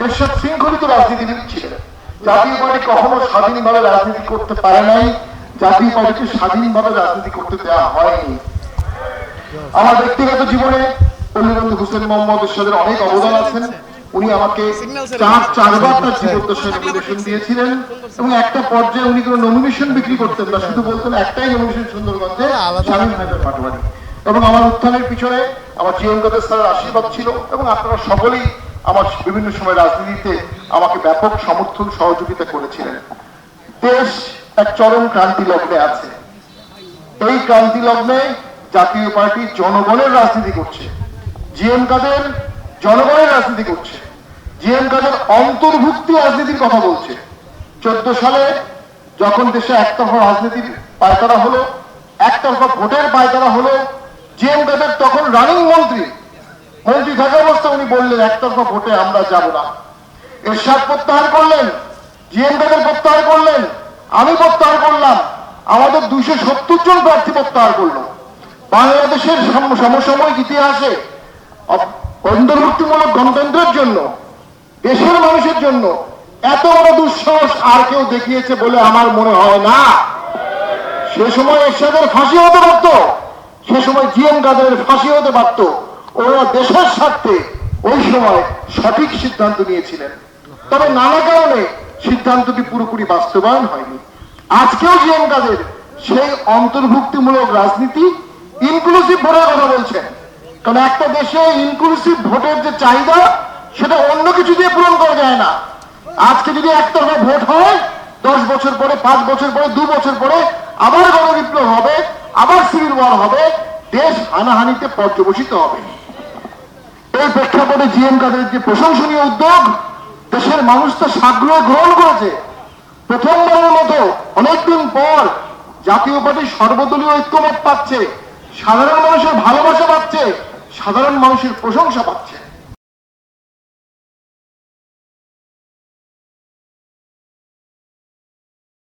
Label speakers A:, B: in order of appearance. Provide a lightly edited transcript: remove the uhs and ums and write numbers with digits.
A: এরশাদ শৃঙ্খলিত রাজনীতিবিদ ছিলেন। জাতীয় পার্টি কখনো স্বাধীনভাবে রাজনীতি করতে পারে নাই, জাতীয় পার্টিকে স্বাধীনভাবে রাজনীতি করতে দেওয়া হয়নি। আমার ব্যক্তিগত জীবনে পল্লীবন্ধু হোসেন মোহাম্মদ এরশাদের অনেক অবদান আছেন। উনি আমাকে চারবার তার জীবদ্দশায় নমিনেশন দিয়েছিলেন এবং একটা পর্যায়ে উনি কোনো নমিনেশন বিক্রি করতেন না, শুধু বলতেন একটাই নমিনেশন সুন্দরগঞ্জে, শামীম হায়দার পাটোয়ারি। এবং আমার উত্থানের পিছনে আমার জিএম কাদের স্যারের আশীর্বাদ ছিল এবং আপনারা সকলেই আমার বিভিন্ন সময় রাজনীতিতে আমাকে ব্যাপক সমর্থন সহযোগিতা করেছিলেন। দেশ এক চরম ক্রান্তি লগ্নে আছে। এই ক্রান্তি লগ্নে জাতীয় পার্টি জনগণের রাজনীতি করছে, জিএম কাদের জনগণের রাজনীতি করছে, জিএম কাদের অন্তর্ভুক্তি রাজনীতির কথা বলছে। 14 সালে যখন দেশে একতরফা রাজনীতির পায়তারা হলো, একতরফা ভোটের পায়তারা হলো, জিএম কাদের তখন রানিং মন্ত্রী থাকা অবস্থা উনি বললেন একতরফা ভোটে আমরা যাব না। এরশাদ প্রত্যাহার করলেন, জিএম কাদের প্রত্যাহার করলেন, আমি প্রত্যাহার করলাম, আমাদের 270 জন প্রার্থী প্রত্যাহার করলো। বাংলাদেশের সমসাময়িক ইতিহাসে অন্তর্ভুক্তিমূলক গণতন্ত্রের জন্য, দেশের মানুষের জন্য এত বড় দুঃসাহস আর কেউ দেখিয়েছে বলে আমার মনে হয় না। সে সময় এরশাদের ফাঁসি হতে পারত, সে সময় জিএম কাদের ফাঁসি হতে পারত। ওরা দেশের স্বার্থে ওই সময় সঠিক সিদ্ধান্ত নিয়েছিলেন, তবে নানা কারণে সিদ্ধান্তটি পুরোপুরি বাস্তবায়ন হয়নি। আজকেও জিএম কাদের সেই অন্তর্ভুক্তিমূলক রাজনীতি, ইনক্লুসিভ ভোটের কথা বলছেন। কারণ একটা দেশে ইনক্লুসিভ ভোটের যে চাহিদা সেটা অন্য কিছু দিয়ে পূরণ করা যায় না। আজকে যদি একতরফা ভোট হয়, 10 বছর পরে, 5 বছর পরে, 2 বছর পরে আবার গণবিপ্লব হবে, আবার সিভিল ওয়ার হবে, দেশ হানাহানিতে পর্যবসিত হবে। এই প্রেক্ষাপটে জিএম কাদের যে প্রশংসনীয় উদ্যোগ, দেশের মানুষ তো সাগ্রহে গ্রহণ করেছে। প্রথমবারের মতো অনেকদিন পর জাতীয় পার্টি সর্বদলীয় ঐক্যমত পাচ্ছে, সাধারণ মানুষের ভালোবাসা পাচ্ছে, সাধারণ মানুষের প্রশংসা পাচ্ছে।